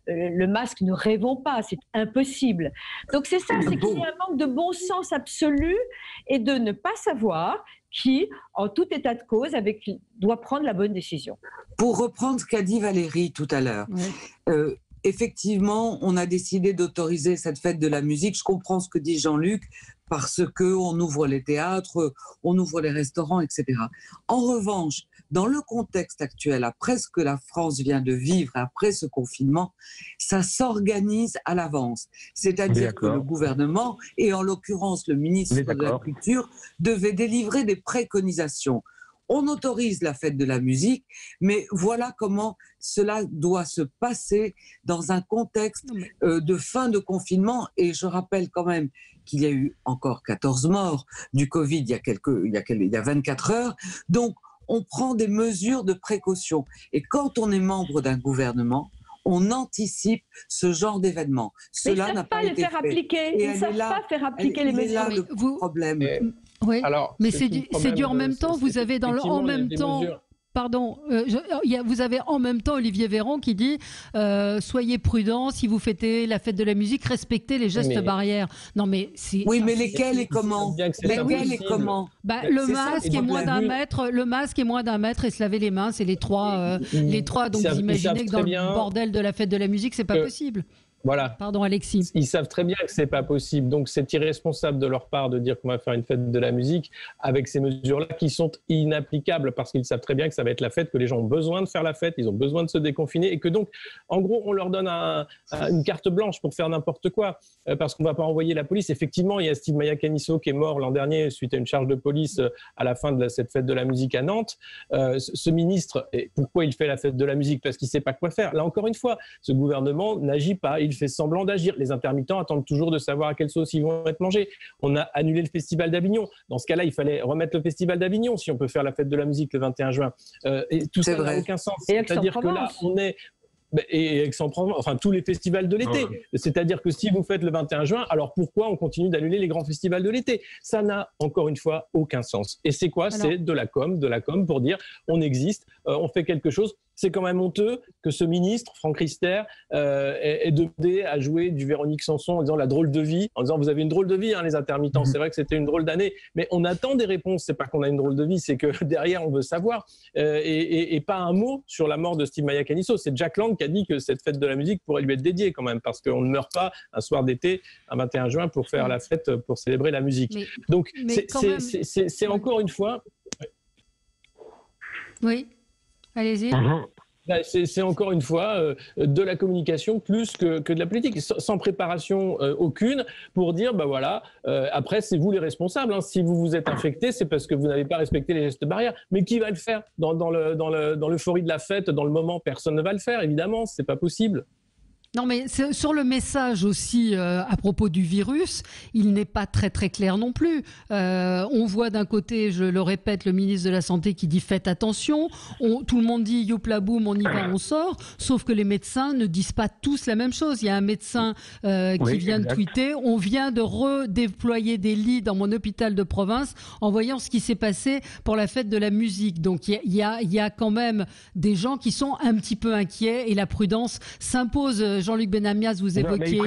le masque, ne rêvons pas, c'est impossible. Donc c'est ça, c'est qu'il y a un manque de bon sens absolu et de ne pas savoir qui, en tout état de cause, doit prendre la bonne décision. Pour reprendre ce qu'a dit Valérie tout à l'heure, effectivement, on a décidé d'autoriser cette fête de la musique. Je comprends ce que dit Jean-Luc, parce qu'on ouvre les théâtres, on ouvre les restaurants, etc. En revanche, dans le contexte actuel, après ce que la France vient de vivre, après ce confinement, ça s'organise à l'avance. C'est-à-dire que le gouvernement, et en l'occurrence le ministre de la Culture, devait délivrer des préconisations. On autorise la fête de la musique, mais voilà comment cela doit se passer dans un contexte de fin de confinement. Et je rappelle quand même qu'il y a eu encore 14 morts du Covid il y a 24 heures. Donc, on prend des mesures de précaution. Et quand on est membre d'un gouvernement, on anticipe ce genre d'événement. Cela n'a pas été fait. Ils ne savent pas faire appliquer les mesures. C'est là le problème. Oui, alors, mais c'est du en même temps. Vous avez dans le en même temps. Pardon, vous avez en même temps Olivier Véran qui dit soyez prudents si vous fêtez la fête de la musique, respectez les gestes barrières. Non mais mais lesquels et comment? Lesquels et comment? Le masque est moins d'un mètre. Le masque est moins d'un mètre et se laver les mains, c'est les trois. Donc vous imaginez que dans le bordel de la fête de la musique, c'est pas possible. Voilà. Pardon Alexis. Ils savent très bien que c'est pas possible, donc c'est irresponsable de leur part de dire qu'on va faire une fête de la musique avec ces mesures-là qui sont inapplicables parce qu'ils savent très bien que ça va être la fête, que les gens ont besoin de faire la fête, ils ont besoin de se déconfiner et que donc, en gros, on leur donne une carte blanche pour faire n'importe quoi parce qu'on va pas envoyer la police. Effectivement, il y a Steve Mayakanisso qui est mort l'an dernier suite à une charge de police à la fin de cette fête de la musique à Nantes. Ce ministre, et pourquoi il fait la fête de la musique? Parce qu'il sait pas quoi faire. Là, encore une fois, ce gouvernement n'agit pas. Il fait semblant d'agir. Les intermittents attendent toujours de savoir à quelle sauce ils vont être mangés. On a annulé le Festival d'Avignon. Dans ce cas-là, il fallait remettre le Festival d'Avignon si on peut faire la fête de la musique le 21 juin. Et tout ça n'a aucun sens. C'est-à-dire que là, on est... Et Aix-en-Provence, enfin tous les festivals de l'été. C'est-à-dire que si vous faites le 21 juin, alors pourquoi on continue d'annuler les grands festivals de l'été? Ça n'a encore une fois aucun sens. Et c'est quoi? C'est de la com pour dire on existe, on fait quelque chose. C'est quand même honteux que ce ministre, Franck Riester, ait demandé à jouer du Véronique Sanson en disant la drôle de vie, en disant vous avez une drôle de vie, les intermittents. C'est vrai que c'était une drôle d'année, mais on attend des réponses. C'est pas qu'on a une drôle de vie, c'est que derrière on veut savoir. Et pas un mot sur la mort de Steve Mayakanisso. C'est Jack Lang qui a dit que cette fête de la musique pourrait lui être dédiée quand même, parce qu'on ne meurt pas un soir d'été, un 21 juin, pour faire la fête, pour célébrer la musique. Donc c'est encore une fois... Oui. Allez-y. C'est encore une fois de la communication plus que de la politique, sans préparation aucune pour dire, après c'est vous les responsables. Si vous vous êtes infecté, c'est parce que vous n'avez pas respecté les gestes barrières. Mais qui va le faire dans l'euphorie de la fête, dans le moment? Personne ne va le faire, évidemment, c'est pas possible. Non, mais sur le message aussi à propos du virus, il n'est pas très très clair non plus. On voit d'un côté, je le répète, le ministre de la Santé qui dit faites attention. Tout le monde dit youpla boum, on y va, on sort. Sauf que les médecins ne disent pas tous la même chose. Il y a un médecin qui vient de tweeter. On vient de redéployer des lits dans mon hôpital de province en voyant ce qui s'est passé pour la fête de la musique. Donc il y a quand même des gens qui sont un petit peu inquiets et la prudence s'impose. Jean-Luc Benamias, vous évoquiez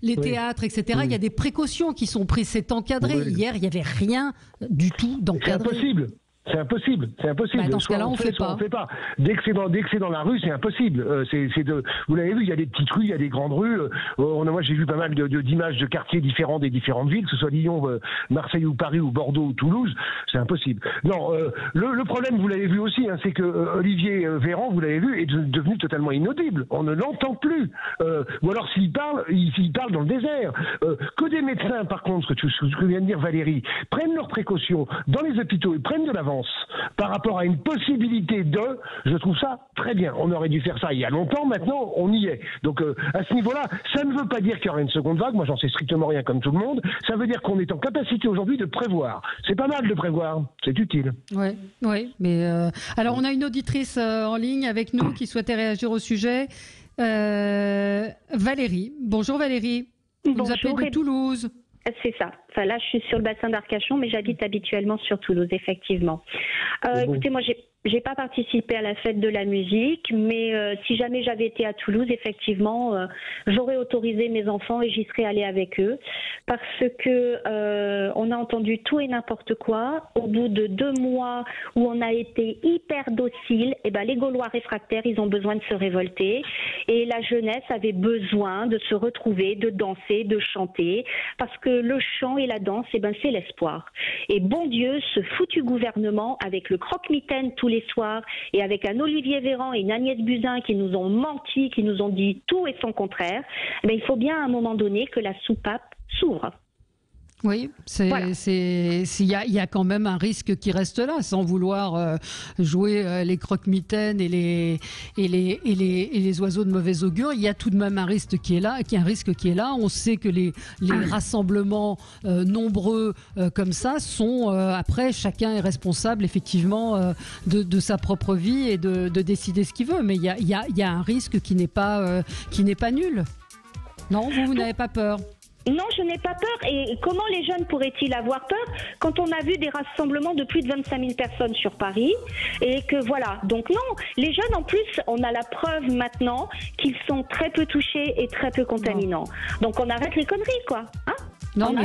les théâtres, etc. Il y a des précautions qui sont prises. C'est encadré. Hier, il n'y avait rien du tout d'encadré. C'est impossible. C'est impossible, c'est impossible. Bah, dans ce cas-là, on fait pas. Dès que c'est dans la rue, c'est impossible. Vous l'avez vu, il y a des petites rues, il y a des grandes rues. Moi, j'ai vu pas mal d'images de quartiers différents des différentes villes, que ce soit Lyon, Marseille ou Paris ou Bordeaux ou Toulouse. C'est impossible. Non, le problème, vous l'avez vu aussi, hein, c'est que Olivier Véran, vous l'avez vu, est devenu totalement inaudible. On ne l'entend plus. Ou alors s'il parle, il parle dans le désert. Que des médecins, par contre, ce que vient de dire Valérie, prennent leurs précautions dans les hôpitaux et prennent de l'avance par rapport à une possibilité je trouve ça très bien. On aurait dû faire ça il y a longtemps, maintenant on y est. Donc à ce niveau-là, ça ne veut pas dire qu'il y aura une seconde vague, moi j'en sais strictement rien comme tout le monde, ça veut dire qu'on est en capacité aujourd'hui de prévoir. C'est pas mal de prévoir, c'est utile. Oui, mais alors on a une auditrice en ligne avec nous qui souhaitait réagir au sujet. Valérie. Bonjour Valérie. Vous nous appelez de Toulouse. C'est ça. Enfin, là, je suis sur le bassin d'Arcachon, mais j'habite habituellement sur Toulouse, effectivement. Écoutez, moi, j'ai pas participé à la fête de la musique, mais si jamais j'avais été à Toulouse, effectivement, j'aurais autorisé mes enfants et j'y serais allée avec eux, parce que on a entendu tout et n'importe quoi. Au bout de 2 mois où on a été hyper docile, les Gaulois réfractaires, ils ont besoin de se révolter, et la jeunesse avait besoin de se retrouver, de danser, de chanter, parce que le chant et la danse, c'est l'espoir. Et bon Dieu, ce foutu gouvernement, avec le croque-mitaine tous les soirs, et avec un Olivier Véran et une Agnès Buzyn qui nous ont menti, qui nous ont dit tout et son contraire, il faut bien à un moment donné que la soupape s'ouvre. Oui, il y a quand même un risque qui reste là, sans vouloir jouer les croque-mitaines et les oiseaux de mauvais augure. Il y a tout de même un risque qui est là, On sait que les rassemblements nombreux comme ça sont après chacun est responsable effectivement de sa propre vie et de décider ce qu'il veut. Mais il y a un risque qui n'est pas nul. Non, vous n'avez pas peur? Non, je n'ai pas peur. Et comment les jeunes pourraient-ils avoir peur quand on a vu des rassemblements de plus de 25 000 personnes sur Paris? Et que voilà. Donc non, les jeunes, en plus, on a la preuve maintenant qu'ils sont très peu touchés et très peu contaminants. Donc on arrête les conneries, quoi. Hein? Non, mais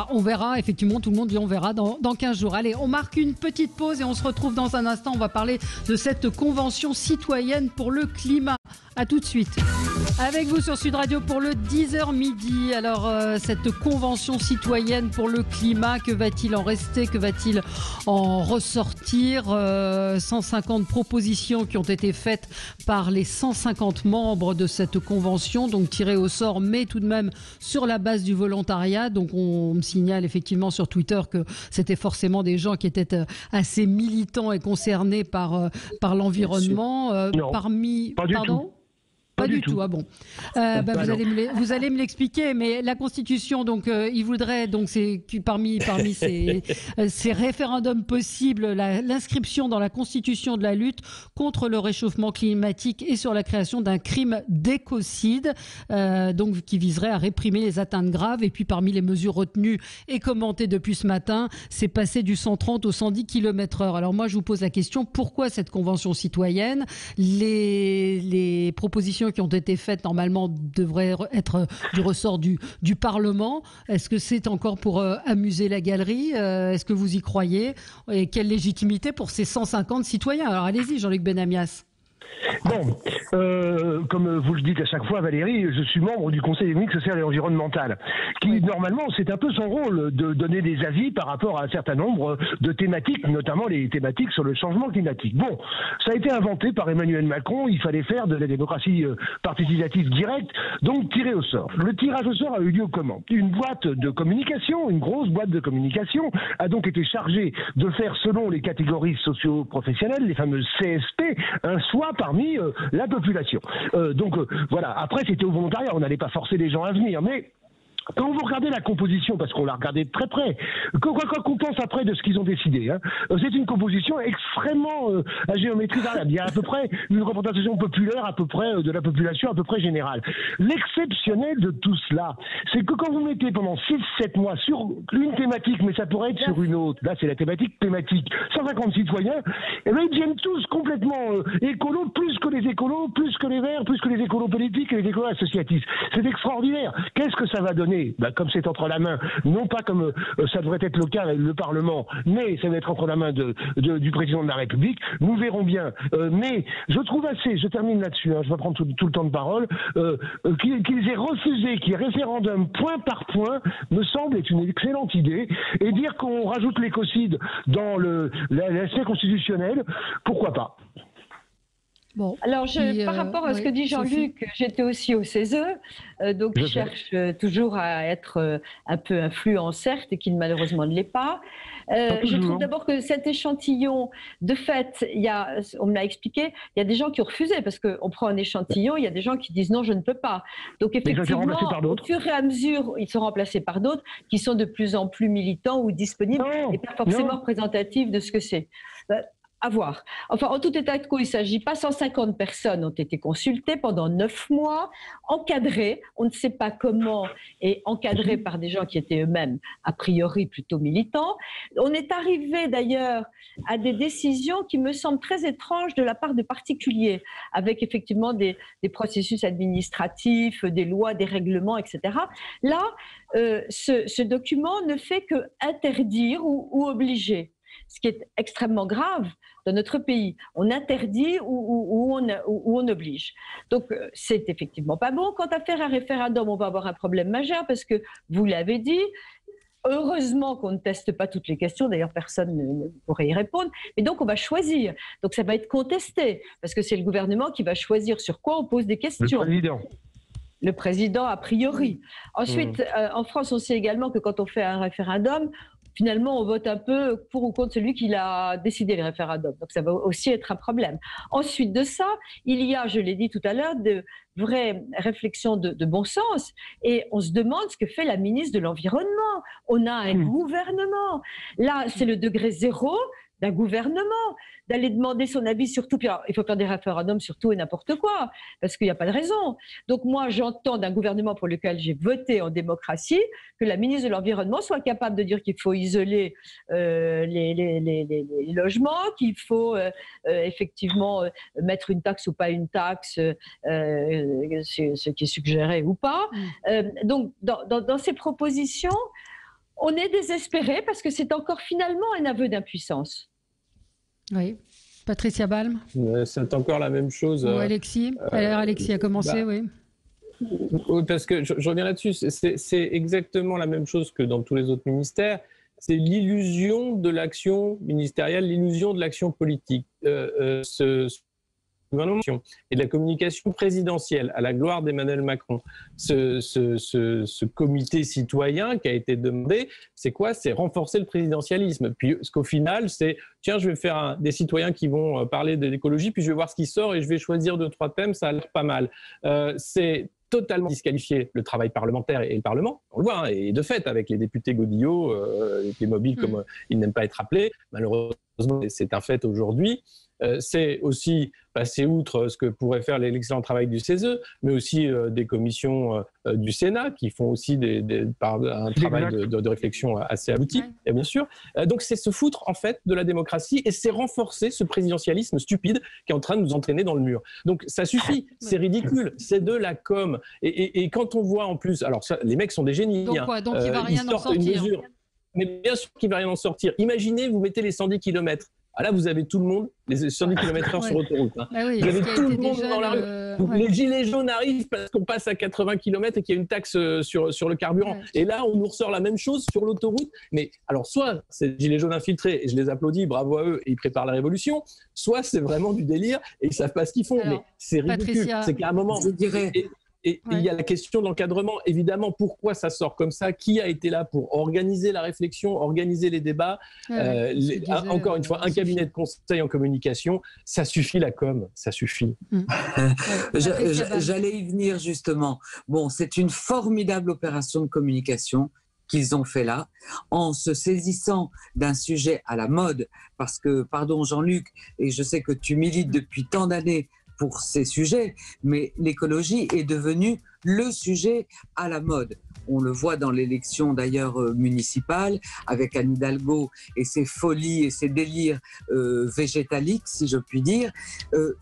on verra, effectivement, tout le monde dit on verra dans 15 jours. Allez, on marque une petite pause et on se retrouve dans un instant. On va parler de cette convention citoyenne pour le climat. À tout de suite. Avec vous sur Sud Radio pour le 10h midi. Alors, cette convention citoyenne pour le climat, que va-t-il en rester? Que va-t-il en ressortir? 150 propositions qui ont été faites par les 150 membres de cette convention, donc tirées au sort, mais tout de même sur la base du volontariat. Donc, on me signale effectivement sur Twitter que c'était forcément des gens qui étaient assez militants et concernés par l'environnement. Pas du tout. Ah bon. Vous allez me l'expliquer, mais la Constitution, donc, il voudrait, donc, c'est parmi ces référendums possibles, l'inscription dans la Constitution de la lutte contre le réchauffement climatique et sur la création d'un crime d'écocide, donc, qui viserait à réprimer les atteintes graves. Et puis, parmi les mesures retenues et commentées depuis ce matin, c'est passer du 130 au 110 km/h. Alors, moi, je vous pose la question, pourquoi cette convention citoyenne? Les propositions qui ont été faites normalement devraient être du ressort du Parlement. Est-ce que c'est encore pour amuser la galerie? Est-ce que vous y croyez? Et quelle légitimité pour ces 150 citoyens? Alors allez-y, Jean-Luc Benamias. Bon, comme vous le dites à chaque fois, Valérie, je suis membre du Conseil économique, social et environnemental, qui normalement, c'est un peu son rôle de donner des avis par rapport à un certain nombre de thématiques, notamment les thématiques sur le changement climatique. Bon, ça a été inventé par Emmanuel Macron, il fallait faire de la démocratie participative directe, donc tirer au sort. Le tirage au sort a eu lieu comment? Une boîte de communication, une grosse boîte de communication, a donc été chargée de faire, selon les catégories socio-professionnelles, les fameuses CSP, un choix parmi la population. Voilà, après c'était au volontariat, on n'allait pas forcer les gens à venir, mais quand vous regardez la composition, parce qu'on l'a regardé de très près, quoi qu'on pense après de ce qu'ils ont décidé, hein, c'est une composition extrêmement à géométrie variable. Il y a à peu près une représentation populaire, à peu près de la population à peu près générale. L'exceptionnel de tout cela, c'est que quand vous mettez pendant 6-7 mois sur une thématique, mais ça pourrait être sur une autre, là c'est la thématique climatique, 150 citoyens, et bien ils deviennent tous complètement écolos, plus que les écolos, plus que les verts, plus que les écolos politiques et les écolos associatifs. C'est extraordinaire. Qu'est-ce que ça va donner imaginez, comme c'est entre la main, non pas comme ça devrait être le cas le Parlement, mais ça va être entre la main du président de la République, nous verrons bien. Mais je trouve je termine là-dessus, je vais prendre tout le temps de parole, qu'ils aient refusé qu'il y ait référendum point par point, me semble être une excellente idée, et dire qu'on rajoute l'écocide dans l'aspect constitutionnel, pourquoi pas? Bon. Alors, par rapport à ce que dit Jean-Luc, j'étais aussi au CESE, donc je cherche toujours à être un peu influent, certes, et qui malheureusement ne l'est pas. Je trouve d'abord que cet échantillon, de fait, on me l'a expliqué, il y a des gens qui ont refusé, parce qu'on prend un échantillon, il y a des gens qui disent non, je ne peux pas. Donc effectivement, au fur et à mesure, ils sont remplacés par d'autres qui sont de plus en plus militants ou disponibles, et pas forcément représentatifs de ce que c'est. À voir. Enfin, en tout état de cause, il ne s'agit pas. 150 personnes ont été consultées pendant 9 mois, encadrées, on ne sait pas comment, et encadrées par des gens qui étaient eux-mêmes, a priori, plutôt militants. On est arrivé d'ailleurs à des décisions qui me semblent très étranges de la part de particuliers, avec effectivement des processus administratifs, des lois, des règlements, etc. Là, ce document ne fait que interdire ou obliger, ce qui est extrêmement grave dans notre pays. On interdit ou on oblige. Donc, c'est effectivement pas bon. Quant à faire un référendum, on va avoir un problème majeur parce que, vous l'avez dit, heureusement qu'on ne teste pas toutes les questions, d'ailleurs personne ne pourrait y répondre, mais donc on va choisir. Donc ça va être contesté, parce que c'est le gouvernement qui va choisir sur quoi on pose des questions. Le président, a priori. Ensuite, en France, on sait également que quand on fait un référendum, finalement, on vote un peu pour ou contre celui qui a décidé le référendum. Donc, ça va aussi être un problème. Ensuite de ça, il y a, je l'ai dit tout à l'heure, de vraies réflexions de bon sens. Et on se demande ce que fait la ministre de l'Environnement. On a un gouvernement. Là, c'est le degré zéro d'un gouvernement, d'aller demander son avis sur tout. Puis alors, il faut faire des référendums sur tout et n'importe quoi, parce qu'il n'y a pas de raison. Donc moi, j'entends d'un gouvernement pour lequel j'ai voté en démocratie que la ministre de l'Environnement soit capable de dire qu'il faut isoler les logements, qu'il faut effectivement mettre une taxe ou pas une taxe, ce qui est suggéré ou pas. Donc dans ces propositions, on est désespéré parce que c'est encore finalement un aveu d'impuissance. Oui. Patricia Balme. C'est encore la même chose. Ou Alexis. Alexis a commencé, oui. Oui, parce que je reviens là-dessus. C'est exactement la même chose que dans tous les autres ministères. C'est l'illusion de l'action ministérielle, l'illusion de l'action politique. Et de la communication présidentielle à la gloire d'Emmanuel Macron. Ce comité citoyen qui a été demandé, c'est quoi? C'est renforcer le présidentialisme. Puis ce qu'au final, c'est tiens, je vais faire des citoyens qui vont parler de l'écologie, puis je vais voir ce qui sort et je vais choisir 2-3 thèmes, ça a l'air pas mal. C'est totalement disqualifier le travail parlementaire et le Parlement. On le voit, et de fait, avec les députés Godillot, les mobiles comme ils n'aiment pas être appelés, malheureusement, c'est un fait aujourd'hui. C'est aussi passer outre ce que pourrait faire l'excellent travail du CESE, mais aussi des commissions du Sénat qui font aussi un travail de réflexion assez abouti, et bien sûr. Donc c'est se foutre en fait de la démocratie et c'est renforcer ce présidentialisme stupide qui est en train de nous entraîner dans le mur. Donc ça suffit, c'est ridicule, c'est de la com. Et quand on voit en plus, alors ça, les mecs sont des génies. Donc quoi, donc il ne va rien en sortir. Mais bien sûr qu'il ne va rien en sortir. Imaginez, vous mettez les 110 km. Ah là, vous avez tout le monde, les 110 km/h sur autoroute. Hein. Bah oui, vous avez tout le monde dans la rue. Les gilets jaunes arrivent parce qu'on passe à 80 km et qu'il y a une taxe sur le carburant. Et là, on nous ressort la même chose sur l'autoroute. Mais alors, soit c'est les gilets jaunes infiltrés et je les applaudis, bravo à eux, et ils préparent la révolution, soit c'est vraiment du délire et ils ne savent pas ce qu'ils font. Alors, mais c'est ridicule. C'est qu'à un moment, je dirais... Et il y a la question d'encadrement. Évidemment, pourquoi ça sort comme ça? Qui a été là pour organiser la réflexion, organiser les débats? Encore une fois, un cabinet de conseil en communication, ça suffit la com, ça suffit. J'allais y venir justement. Bon, c'est une formidable opération de communication qu'ils ont fait là, en se saisissant d'un sujet à la mode, parce que, pardon Jean-Luc, et je sais que tu milites depuis tant d'années pour ces sujets, mais l'écologie est devenue le sujet à la mode. On le voit dans l'élection d'ailleurs municipale, avec Anne Hidalgo et ses folies et ses délires végétaliques, si je puis dire.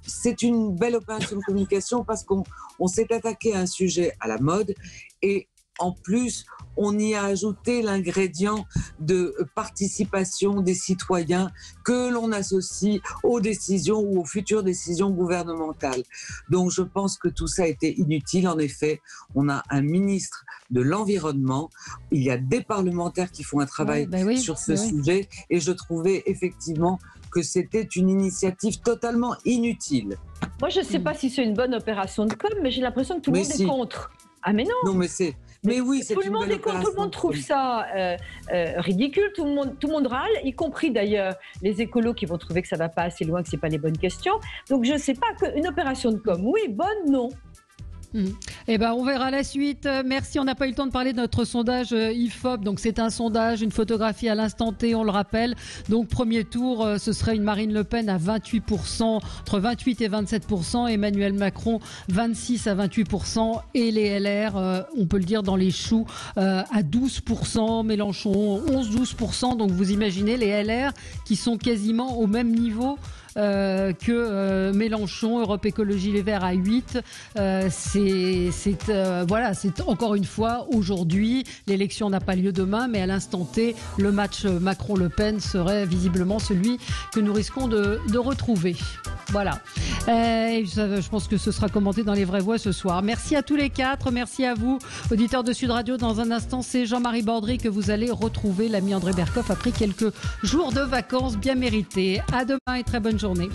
C'est une belle opération de communication parce qu'on s'est attaqué à un sujet à la mode et en plus, on y a ajouté l'ingrédient de participation des citoyens que l'on associe aux décisions ou aux futures décisions gouvernementales. Donc je pense que tout ça a été inutile. En effet, on a un ministre de l'Environnement, il y a des parlementaires qui font un travail sur ce sujet et je trouvais effectivement que c'était une initiative totalement inutile. Moi, je ne sais pas si c'est une bonne opération de com, mais j'ai l'impression que tout le monde est contre. Ah mais non. Non mais c'est... Mais oui, c'est tout le monde est contre, tout le monde trouve ça ridicule, tout le monde râle, y compris d'ailleurs les écolos qui vont trouver que ça ne va pas assez loin, que ce n'est pas les bonnes questions. Donc je ne sais pas, une opération de com, oui, bonne, non. Eh ben, on verra la suite. Merci. On n'a pas eu le temps de parler de notre sondage IFOP. Donc, c'est un sondage, une photographie à l'instant T, on le rappelle. Donc, premier tour, ce serait une Marine Le Pen à 28%, entre 28 et 27%. Emmanuel Macron, 26 à 28%. Et les LR, on peut le dire, dans les choux, à 12%. Mélenchon, 11-12%. Donc, vous imaginez les LR qui sont quasiment au même niveau que Mélenchon, Europe Écologie Les Verts à 8. C'est encore une fois aujourd'hui, l'élection n'a pas lieu demain, mais à l'instant T, le match Macron-Le Pen serait visiblement celui que nous risquons de retrouver. Voilà. Je pense que ce sera commenté dans Les Vraies Voix ce soir. Merci à tous les quatre. Merci à vous, auditeurs de Sud Radio. Dans un instant, c'est Jean-Marie Bordry que vous allez retrouver. L'ami André Berkoff a pris quelques jours de vacances bien méritées. À demain et très bonne journée.